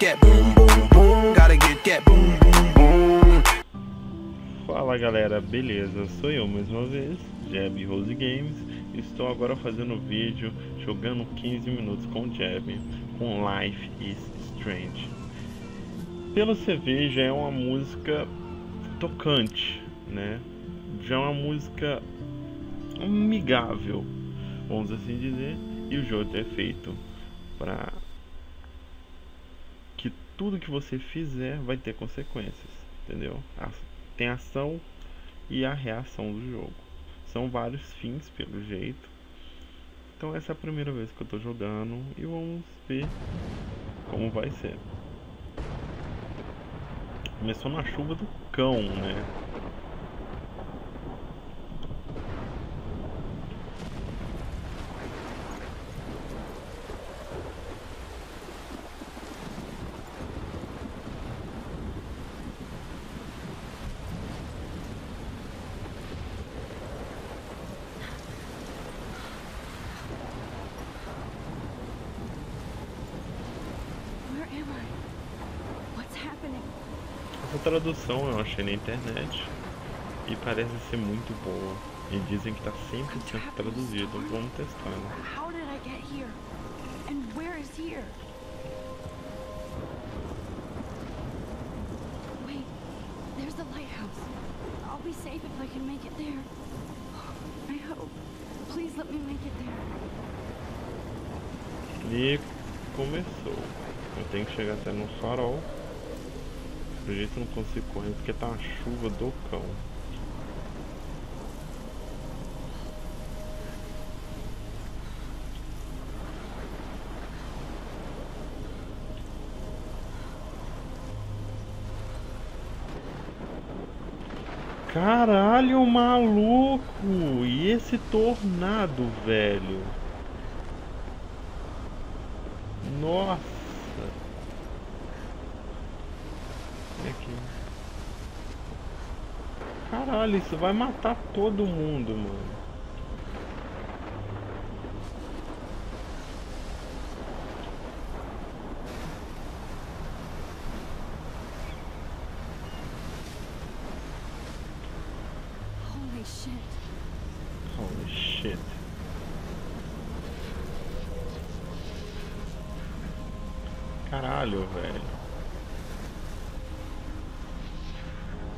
that boom, boom, boom. Gotta get that boom, boom, boom. Fala galera, beleza? Sou eu mais uma vez, Jeb Rose Games. Estou agora fazendo vídeo jogando 15 minutos com Jeb, com Life is Strange. Pelo CV já é uma música tocante, né? Já é uma música amigável, vamos assim dizer. E o jogo é feito para que tudo que você fizer vai ter consequências, entendeu? Tem ação e a reação do jogo. São vários fins pelo jeito. Então essa é a primeira vez que eu tô jogando e vamos ver como vai ser. Começou na chuva do cão, né? Essa tradução eu achei na internet e parece ser muito boa. E dizem que está 100% traduzido. Vamos testar, né? E começou. Eu tenho que chegar até no farol. Do jeito eu não consigo correr porque tá uma chuva do cão. Caralho, maluco! E esse tornado, velho? Nossa! Aqui. Caralho, isso vai matar todo mundo, mano. Holy shit. Holy shit. Caralho, velho.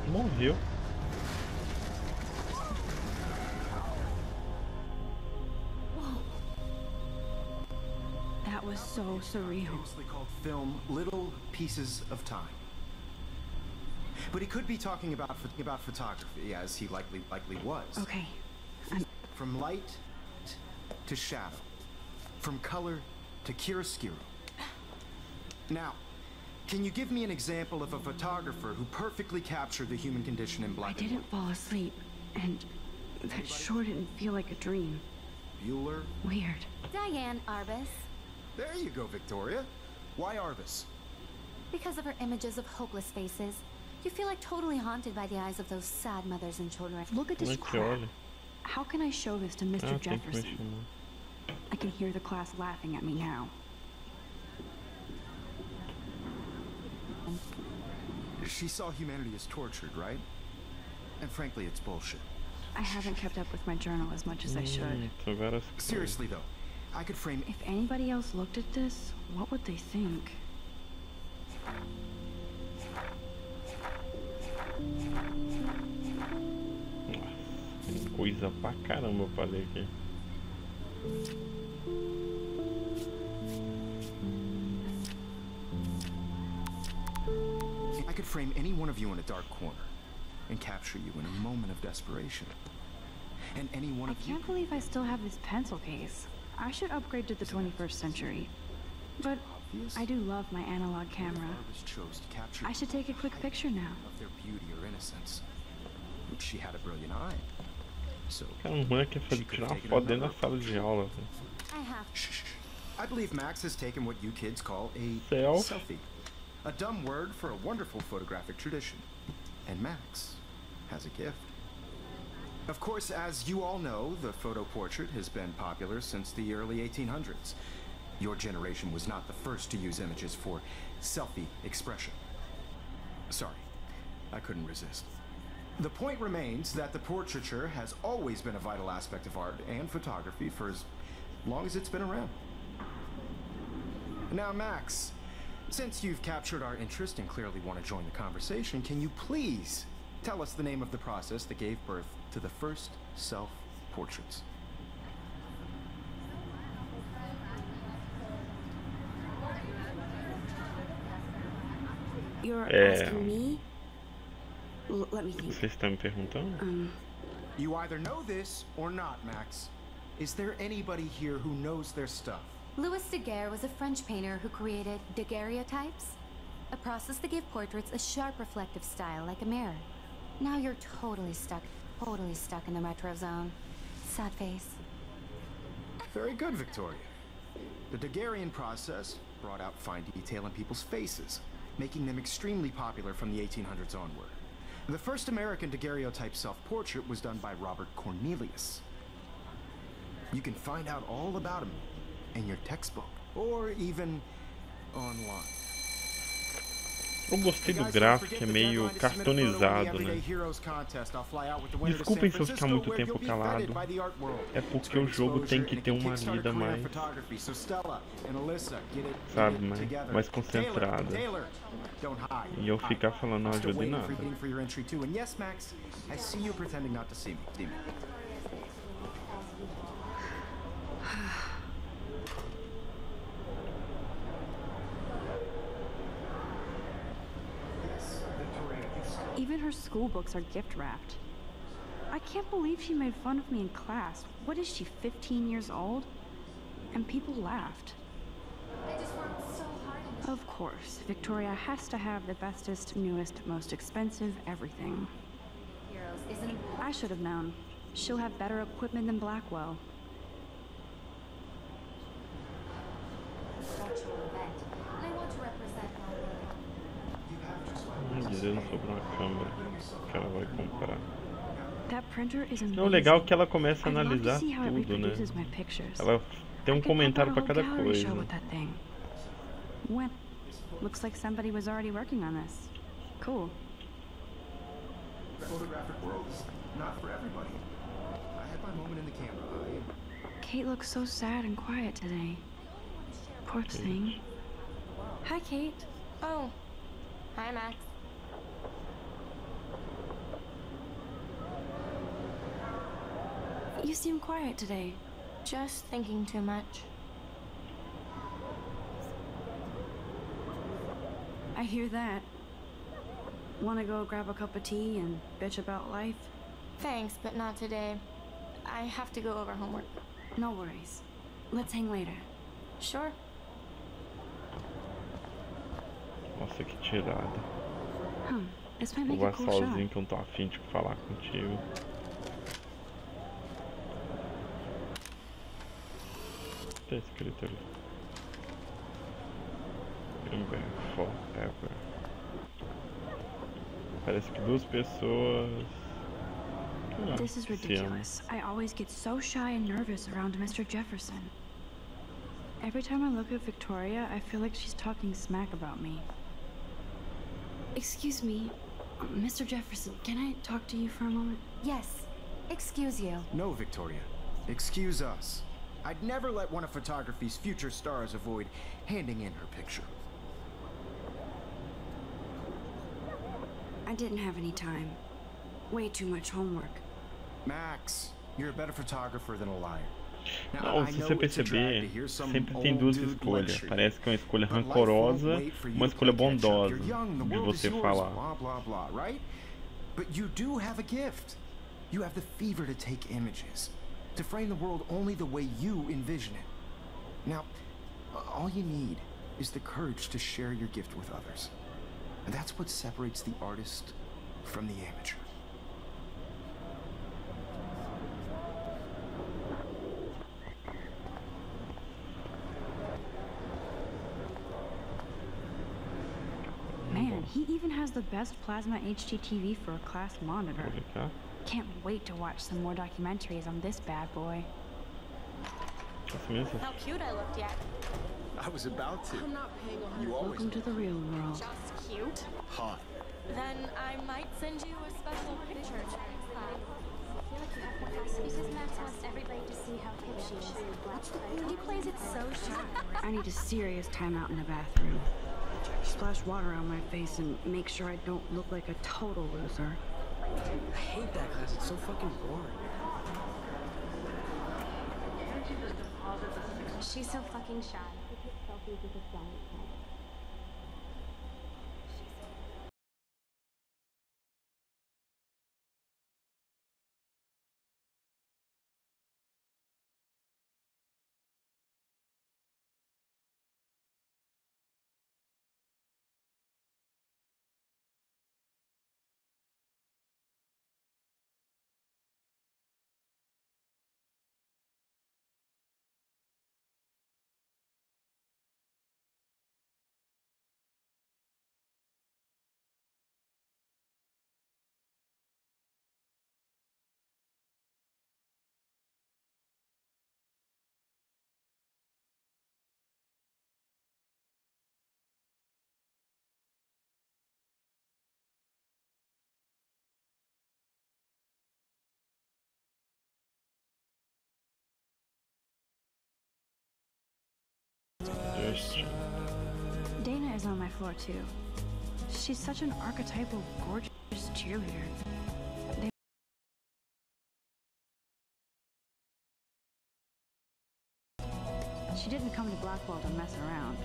Morreu. That was so surreal. Famously called film Little Pieces of Time. But he could be talking about photography, as he likely was. Okay. From light to shadow, from color to chiaroscuro. Now, can you give me an example of a photographer who perfectly captured the human condition in black and white? I didn't fall asleep, and that sure didn't feel like a dream. Bueller? Weird. Diane Arbus. There you go, Victoria. Why Arbus? Because of her images of hopeless faces. You feel like totally haunted by the eyes of those sad mothers and children. Look at this crap. How can I show this to Mr. Jefferson? I can hear the class laughing at me now. She saw humanity as tortured, right? And frankly, it's bullshit. I haven't kept up with my journal as much as I should. Seriously though, I could frame... If anybody else looked at this, what would they think? Tem coisa pra caramba eu falei aqui. I could frame any one of you in a dark corner and capture you in a moment of desperation. And any one of you... I can't believe I still have this pencil case. I should upgrade to the 21st century. But I do love my analog camera. I should take a quick picture now. Of their beauty or innocence. She had a brilliant eye. So Cara, um moleque quer tirar uma foto dentro da sala de aula. I believe Max has taken what you kids call a selfie. A dumb word for a wonderful photographic tradition. And Max has a gift. Of course, as you all know, the photo portrait has been popular since the early 1800s. Your generation was not the first to use images for selfie expression. Sorry, I couldn't resist. The point remains that the portraiture has always been a vital aspect of art and photography for as long as it's been around. Now, Max, since you've captured our interest and clearly want to join the conversation, can you please tell us the name of the process that gave birth to the first self-portraits? You're asking me? Let me think. Você está me perguntando? You either know this or not, Max. Is there anybody here who knows their stuff? Louis Daguerre was a French painter who created daguerreotypes, a process that gave portraits a sharp reflective style like a mirror. Now you're totally stuck in the retro zone. Sad face. Very good, Victoria. The Daguerrean process brought out fine detail in people's faces, making them extremely popular from the 1800s onward. The first American daguerreotype self-portrait was done by Robert Cornelius. You can find out all about him in your textbook, or even online. Eu gostei do gráfico, que é meio cartonizado, né? Desculpem se eu ficar muito tempo calado. É porque o jogo tem que ter uma lida mais, sabe, mais concentrada. E eu ficar falando não ajuda em nada. Even her school books are gift wrapped. I can't believe she made fun of me in class. What is she, 15 years old? And people laughed. Of course, Victoria has to have the bestest, newest, most expensive everything. I should have known. She'll have better equipment than Blackwell. Dizendo sobre uma câmera que ela vai comprar. That printer is amazing. É o legal é que ela começa a analisar tudo, né? Ela tem um comentário para cada coisa. When? Looks like somebody was already working on this. Cool. The photographic world is not for everybody. I had my moment in the camera. Kate looks so sad and quiet today. Poor thing. Hi, Kate. Oh. Hi, Max. You seem quiet today. Just thinking too much. I hear that. Wanna go grab a cup of tea and bitch about life? Thanks, but not today. I have to go over homework. No worries. Let's hang later. Sure. Nossa, que tirada. This might Vou make a lá cool sozinho shot. que eu não tô afim de falar contigo. Tá escrito ali. Remember forever. Parece que duas pessoas. This is ridiculous. I always get so shy and nervous around Mr. Jefferson. Every time I look at Victoria, I feel like she's talking smack about me. Excuse me, Mr. Jefferson, can I talk to you for a moment? Yes. Excuse you. No, Victoria. Excuse us. I'd never let one of photography's future stars avoid handing in her picture. I didn't have any time. Way too much homework. Max, you're a better photographer than a liar. Não, se você perceber, sempre tem duas escolhas. Parece que é uma escolha rancorosa, uma escolha bondosa de você falar. But you do have a gift. You have the fever to take images, to frame the world only the way you envision it. Now, all you need is the courage to share your gift with others. And that's what separates the artist from the amateur. Man, he even has the best plasma HDTV for a class monitor. Can't wait to watch some more documentaries on this bad boy. How cute I looked yet. I was about to. I'm not paying $100. You always Welcome to the real world. Just cute. hot. Then I might send you a special picture. I feel like you have capacity because Max wants everybody to see how hip she is. He plays it so sharp. I need a serious timeout in the bathroom. Splash water on my face and make sure I don't look like a total loser. I hate that class. It's so fucking boring. She's so fucking shy. Dana is on my floor too. She's such an archetypal, gorgeous cheerleader. She didn't come to Blackwell to mess around.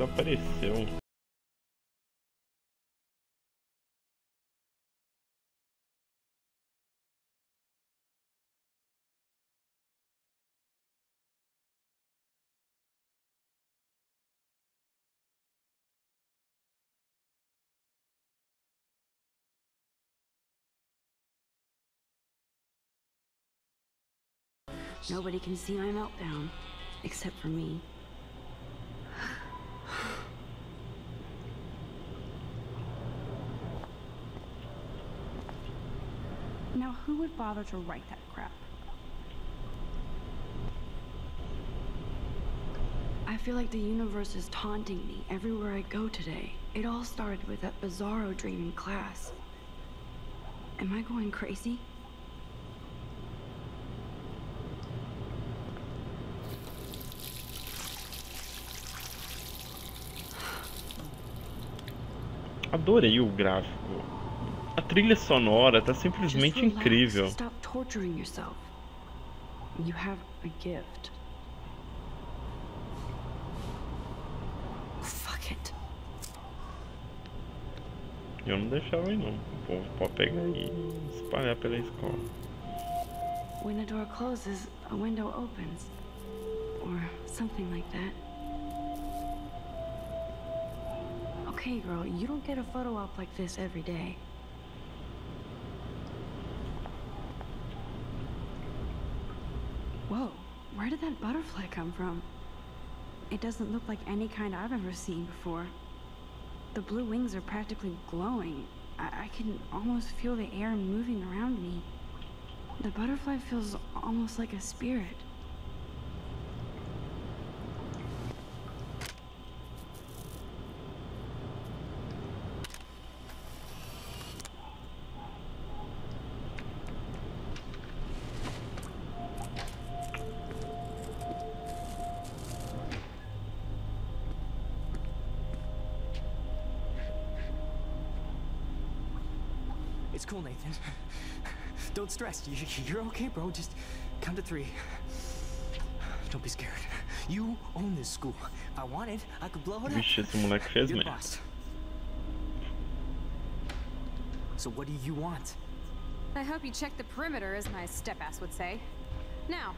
Desapareceu. Nobody can see my meltdown, except for me. Now, who would bother to write that crap? I feel like the universe is taunting me everywhere I go today. It all started with that bizarro dream in class. Am I going crazy? Adorei o gráfico. A trilha sonora tá simplesmente Just relax. incrível. Stop torturing yourself. You have a gift. Fuck it. Eu não deixava aí não. O povo pode pegar e espalhar pela escola. When a door closes, a window opens. Or something like that. Okay, girl, you don't get a photo op like this every day. Whoa, where did that butterfly come from? It doesn't look like any kind I've ever seen before. The blue wings are practically glowing. I can almost feel the air moving around me. The butterfly feels almost like a spirit. It's cool, Nathan. Don't stress. You're okay, bro. Just count to 3. Don't be scared. You own this school. If I wanted, I could blow it up. Vixe, esse moleque fez You're the merda. boss. So what do you want? I hope you checked the perimeter, as my step-ass would say. Now,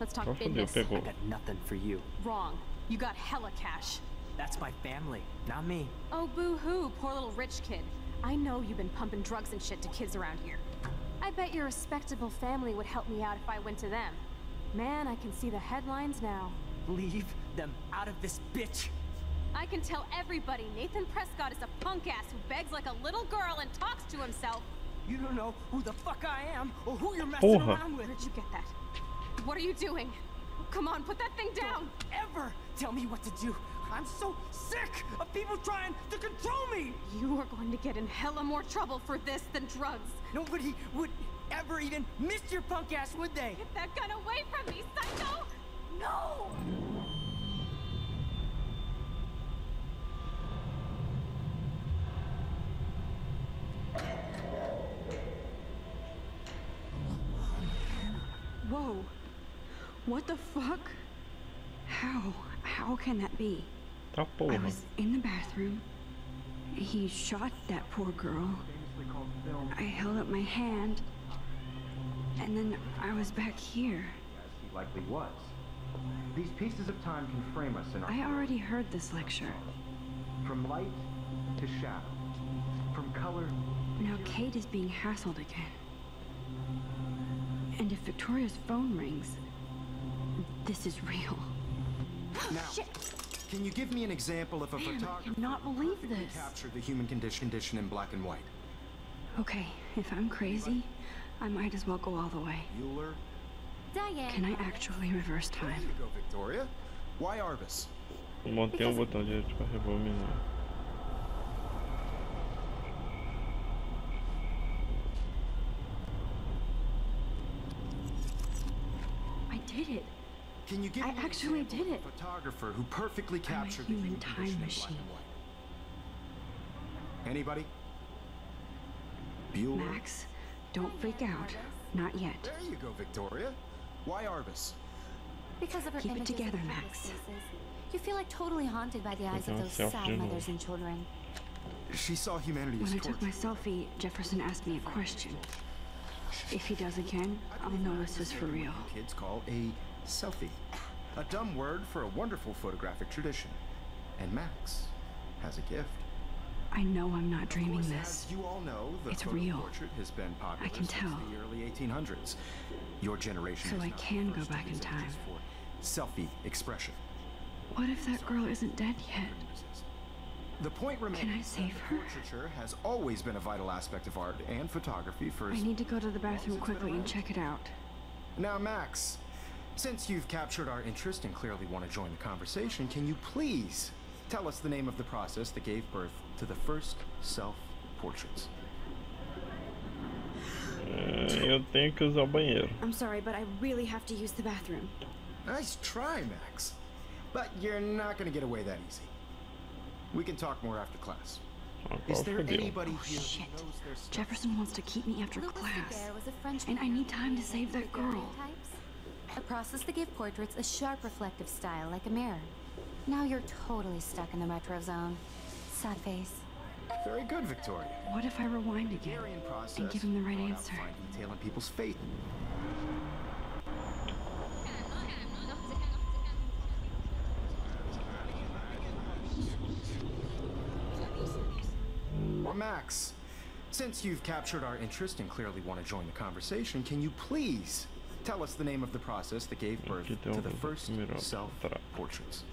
let's talk business. I got nothing for you. Wrong. You got hella cash. That's my family, not me. Oh, boo-hoo, poor little rich kid. I know you've been pumping drugs and shit to kids around here. I bet your respectable family would help me out if I went to them. Man, I can see the headlines now. Leave them out of this, bitch! I can tell everybody Nathan Prescott is a punk ass who begs like a little girl and talks to himself. You don't know who the fuck I am or who you're messing around with. Where'd you get that? What are you doing? Come on, put that thing down! Don't ever tell me what to do! I'm so sick of people trying to control me! You are going to get in hella more trouble for this than drugs. Nobody would ever even miss your punk ass, would they? Get that gun away from me, psycho! No! Whoa. What the fuck? How can that be? Tá I porra. was in the bathroom. He shot that poor girl. I held up my hand. And then I was back here. As he likely was. These pieces of time can frame us in our... I already heard this lecture. From light to shadow. From color... Now Kate is being hassled again. And if Victoria's phone rings, this is real. Now, Shit. Can you give me an example of a Man, I photographer cannot believe who this. captured the human condition in black and white? Okay, if I'm crazy, I might as well go all the way. Bueller? Diane. Can I actually reverse There time? you go, Victoria. Why Arbus? Manter o botão direito para rebobinar. I did it. Can you give I me an actually example did of a photographer who perfectly I'm a captured the human human time condition in black machine. and white? Anybody? Bueller? Max, don't freak out. Not yet. There you go, Victoria. Why Arbus? Because of her Keep it images together, of Max. helpless faces. You feel like totally haunted by the eyes of those Self sad journal. mothers and children. She saw humanity When as I took torture. my selfie, Jefferson asked me a question. If he does again, I'll know this is for real. Kids call a selfie. A dumb word for a wonderful photographic tradition. And Max has a gift. I know I'm not Of dreaming course, this. as you all know, the It's photo real. portrait has been popular I can since tell. the early 1800s. Your generation So is I not the can go first to back in use time. images for selfie expression. What if that girl isn't dead yet? The point remains Can I save that her? portraiture has always been a vital aspect of art and photography for I need to go to the bathroom quickly and check it out. Now, Max, since you've captured our interest and clearly want to join the conversation, can you please tell us the name of the process that gave birth to the first self-portraits? Eu tenho que usar o banheiro. I'm sorry, but I really have to use the bathroom. Nice try, Max. But you're not going to get away that easy. We can talk more after class. Is Agora there fodeu. anybody Oh here shit. who knows their stuff? Jefferson wants to keep me after Louis class. Daguerre was a French And I painter need time to who save that created girl. daguerreotypes, a process that gave portraits a sharp reflective style like a mirror. Now you're totally stuck in the retro zone. Sad face. Very good, Victoria. What if I rewind again Daguerrean process and give him the right brought out answer? fine detail in people's faith. Max, since you've captured our interest and clearly want to join the conversation, can you please tell us the name of the process that gave birth Aqui tem to the um first primeiro self-portraits?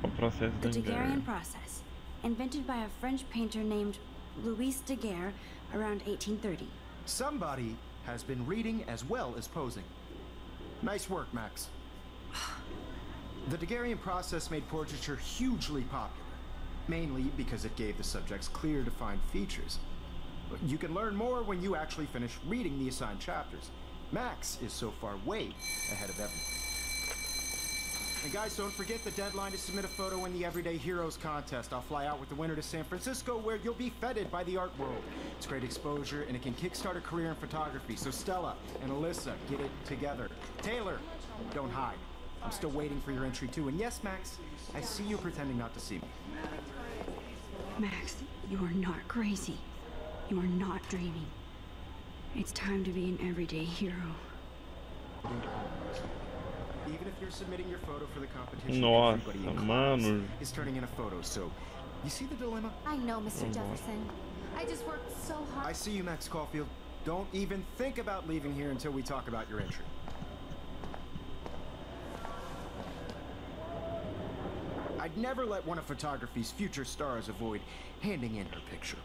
O processo The da Daguerrean Ganhe. process, invented by a French painter named Louis Daguerre around 1830. Somebody has been reading as well as posing. Nice work, Max. The Daguerrean process made portraiture hugely popular, mainly because it gave the subjects clear, defined features. But you can learn more when you actually finish reading the assigned chapters. Max is so far way ahead of everyone. And guys, don't forget the deadline to submit a photo in the Everyday Heroes contest. I'll fly out with the winner to San Francisco, where you'll be feted by the art world. It's great exposure, and it can kickstart a career in photography. So Stella and Alyssa, get it together. Taylor, don't hide. I'm still waiting for your entry too. And yes, Max, I see you pretending not to see me. Max, you are not crazy. You are not dreaming. It's time to be an everyday hero. Even if you're submitting your photo for the competition, Nossa, everybody in mano. class is turning in a photo, so you see the dilemma? I know, Mr. Jefferson. I just worked so hard. I see you, Max Caulfield. Don't even think about leaving here until we talk about your entry. I'd never let one of photography's future stars avoid handing in her picture.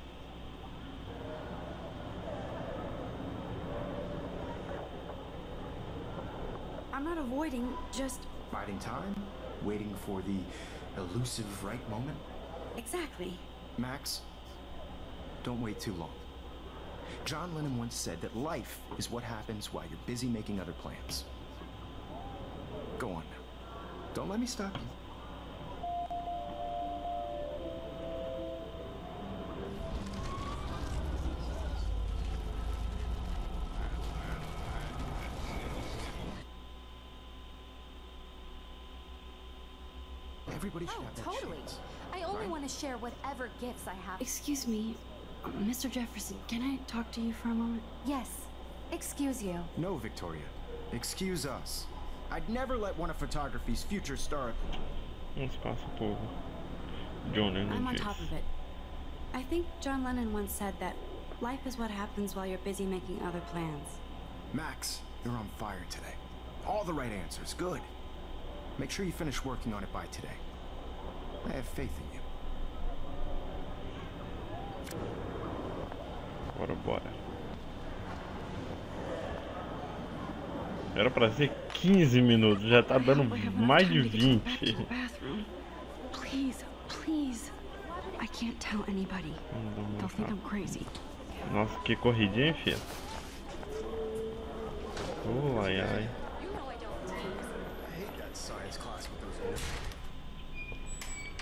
I'm not avoiding, just... Biding time? Waiting for the elusive right moment? Exactly. Max, don't wait too long. John Lennon once said that life is what happens while you're busy making other plans. Go on now. Don't let me stop you. Everybody should have that Totally. chance. I only want to share whatever gifts I have. Excuse me, Mr. Jefferson, can I talk to you for a moment? Yes. Excuse you. No, Victoria. Excuse us. I'd never let one of photography's future stars... Um espaço por John Lennon I'm on disse. top of it. I think John Lennon once said that life is what happens while you're busy making other plans. Max, you're on fire today. All the right answers. Good. Make sure you finish working on it by today. I have faith in you. Bora. Era pra ser 15 minutos, já tá dando mais de 20. Please, please. I can't tell anybody. They'll think I'm crazy. Nossa, que corridinha, filha. Ai, ai.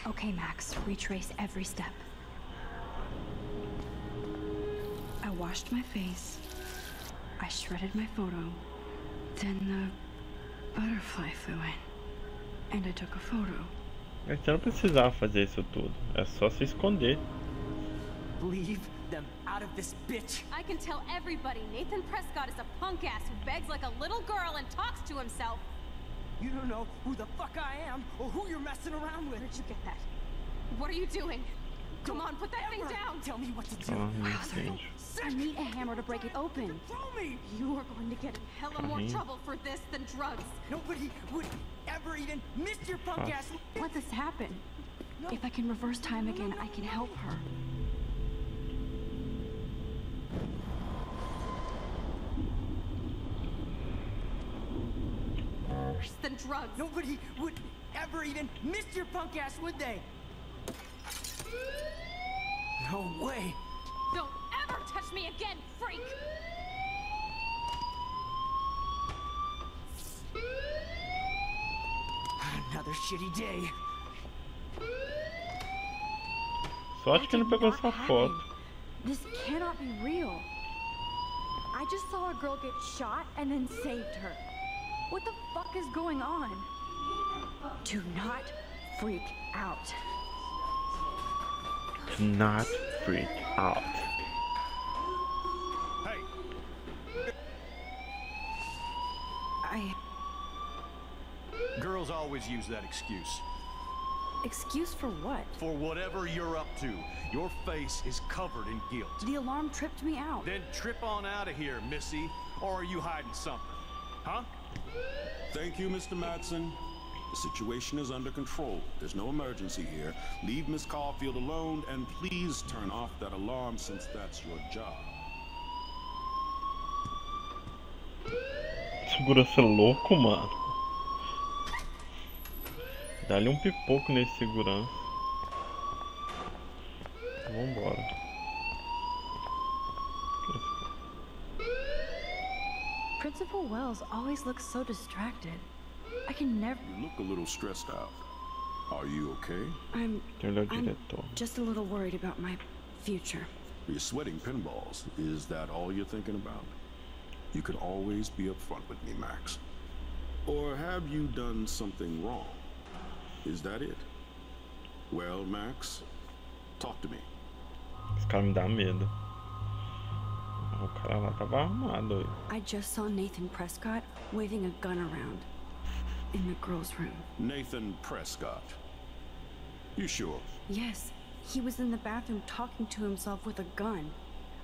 Okay, Max, retrace every step. I washed my face. I shredded my photo. Then the butterfly flew in. And I took a photo. Você não precisava fazer isso tudo. É só se esconder. Leave them out of this bitch. I can tell everybody Nathan Prescott is a punk ass who begs like a little girl and talks to himself. You don't know who the fuck I am or who you're messing around with. Where did you get that? What are you doing? Come on, put that thing down! Tell me what to do. Entende. I need a hammer to break it open. Control me! You are going to get in hella more trouble for this than drugs. Nobody would ever even miss your punk ass. Let this happen. If I can reverse time again, I can help her. Worse than drugs. Nobody would ever even miss your punk ass, would they? No way. Don't ever touch me again, freak! Another shitty day. Sorte que não pegou essa foto. This cannot be real. I just saw a girl get shot and then saved her. What the fuck is going on? Do not freak out. Do not freak out. Girls always use that excuse. Excuse for what? For whatever you're up to. Your face is covered in guilt. The alarm tripped me out. Then trip on out of here, Missy. Or are you hiding something? Huh? Thank you, Mr. Madsen. The situation is under control. There's no emergency here. Leave Miss Caulfield alone and please turn off that alarm since that's your job. Segurança louco, mano. Dá-lhe um pipoco nesse segurança. Vambora. Principal Wells always looks so distracted. I can never... You look a little stressed out. Are you okay? I'm diretor. just a little worried about my future. You're sweating pinballs. Is that all you're thinking about? You can always be upfront with me, Max. Or have you done something wrong? Is that it? Well, Max, talk to me. Esse cara me dá medo. O cara lá tava armado. I just saw Nathan Prescott waving a gun around in the girls' room. Nathan Prescott. You sure? Yes, he was in the bathroom talking to himself with a gun.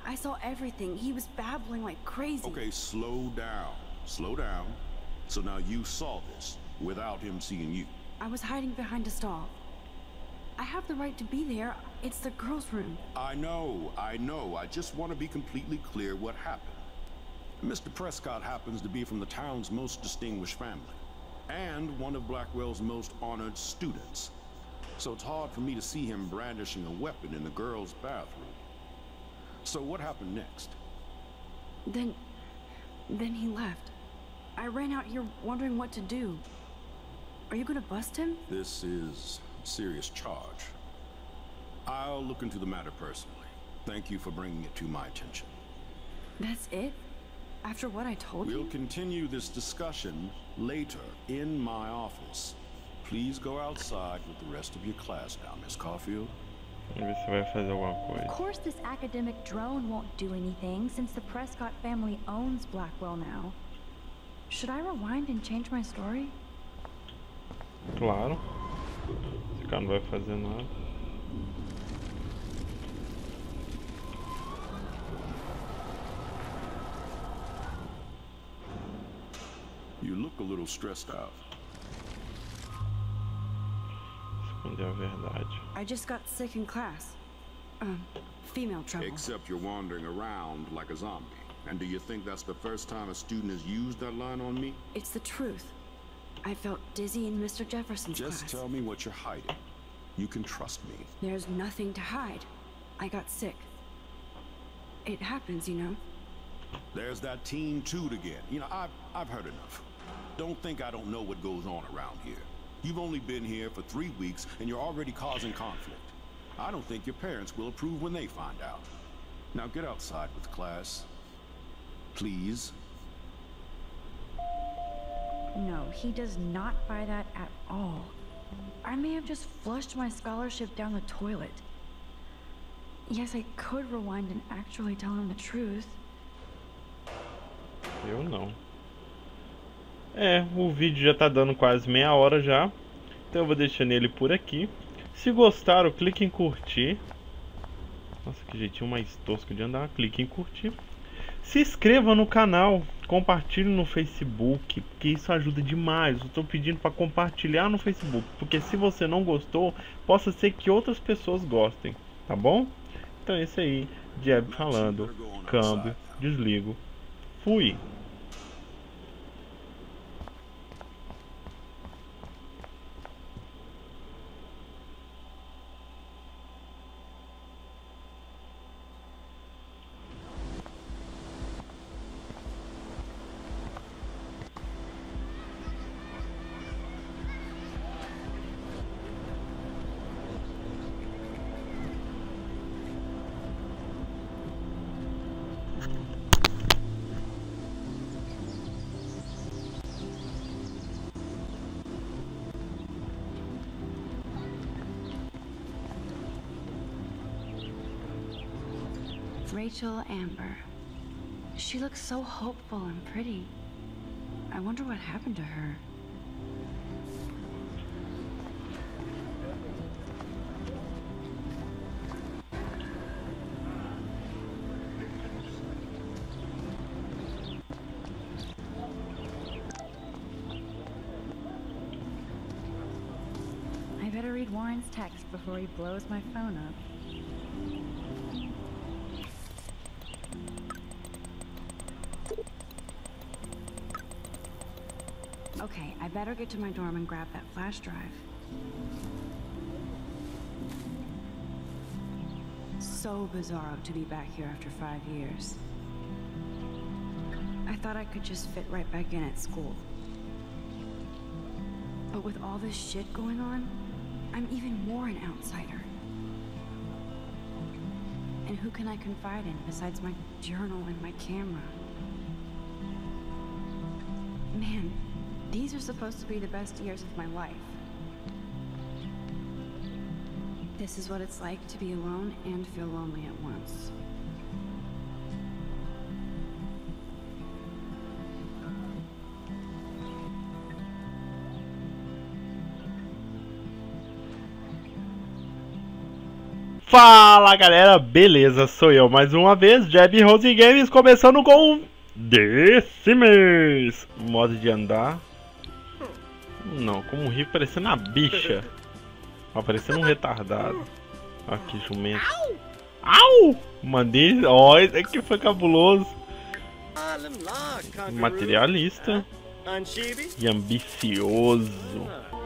I saw everything. He was babbling like crazy. Okay, slow down. Slow down. So now you saw this without him seeing you. I was hiding behind a stall. I have the right to be there. It's the girls' room. I know. I just want to be completely clear what happened. Mr. Prescott happens to be from the town's most distinguished family, and one of Blackwell's most honored students. So it's hard for me to see him brandishing a weapon in the girls' bathroom. So what happened next? Then he left. I ran out here wondering what to do. Are you gonna bust him? This is a serious charge. I'll look into the matter personally. Thank you for bringing it to my attention. That's it? After what I told you? We'll continue this discussion later in my office. Please go outside with the rest of your class now, Miss Caulfield. Vamos ver se vai fazer alguma coisa. Of course this academic drone won't do anything since the Prescott family owns Blackwell now. Should I rewind and change my story? Claro. Esse cara não vai fazer nada. You look a little stressed out. Esconder a verdade. I just got sick in class. Female trouble. Except you're wandering around like a zombie. And do you think that's the first time a student has used that line on me? It's the truth. I felt dizzy in Mr. Jefferson's class. Just tell me what you're hiding. You can trust me. There's nothing to hide. I got sick. It happens, you know. There's that teen toot again. You know, I've heard enough. Don't think I don't know what goes on around here. You've only been here for 3 weeks and you're already causing conflict. I don't think your parents will approve when they find out. Now get outside with class. Please. No, he does not buy that at all. I may have just flushed my scholarship down the toilet. Yes, I could rewind and actually tell him the truth. Eu não. O vídeo já tá dando quase meia hora já. Então eu vou deixando ele por aqui. Se gostaram, clique em curtir. Nossa, que jeitinho mais tosco de andar. Clique em curtir. Se inscreva no canal. Compartilhe no Facebook, porque isso ajuda demais. Eu estou pedindo para compartilhar no Facebook, porque se você não gostou, possa ser que outras pessoas gostem, tá bom? Então é isso aí, Jeb falando. Câmbio, desligo. Fui! Rachel Amber. She looks so hopeful and pretty. I wonder what happened to her. I better read Warren's text before he blows my phone up. Okay, I better get to my dorm and grab that flash drive. So bizarro to be back here after 5 years. I thought I could just fit right back in at school. But with all this shit going on, I'm even more an outsider. And who can I confide in besides my journal and my camera? Man, these are supposed to be the best years of my life. This is what it's like to be alone and feel lonely at once. Fala galera, beleza? Sou eu mais uma vez, Rose Games, começando com desse mês. Modo de andar. Não, como um rico parecendo uma bicha. Parecendo um retardado. Aqui, jumento. Au! Mandei. Ó, esse aqui foi cabuloso. Materialista e ambicioso.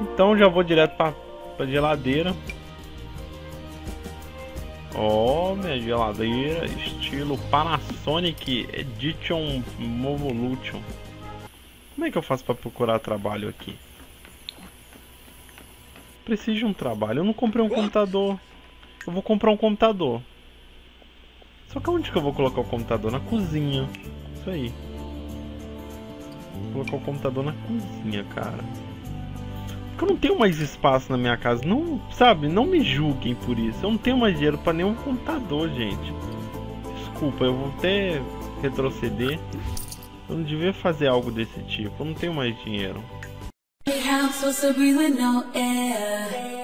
Então já vou direto pra geladeira. Ó, minha geladeira, estilo Panasonic Edition Movolution. Como é que eu faço pra procurar trabalho aqui? Preciso de um trabalho. Eu não comprei um computador. Eu vou comprar um computador. Só que onde que eu vou colocar o computador? Na cozinha. Isso aí. Vou colocar o computador na cozinha, cara. Porque eu não tenho mais espaço na minha casa. Não, sabe? Não me julguem por isso. Eu não tenho mais dinheiro para nenhum computador, gente. Desculpa, eu vou até retroceder. Eu não devia fazer algo desse tipo. Eu não tenho mais dinheiro. It helps also breathe with no air.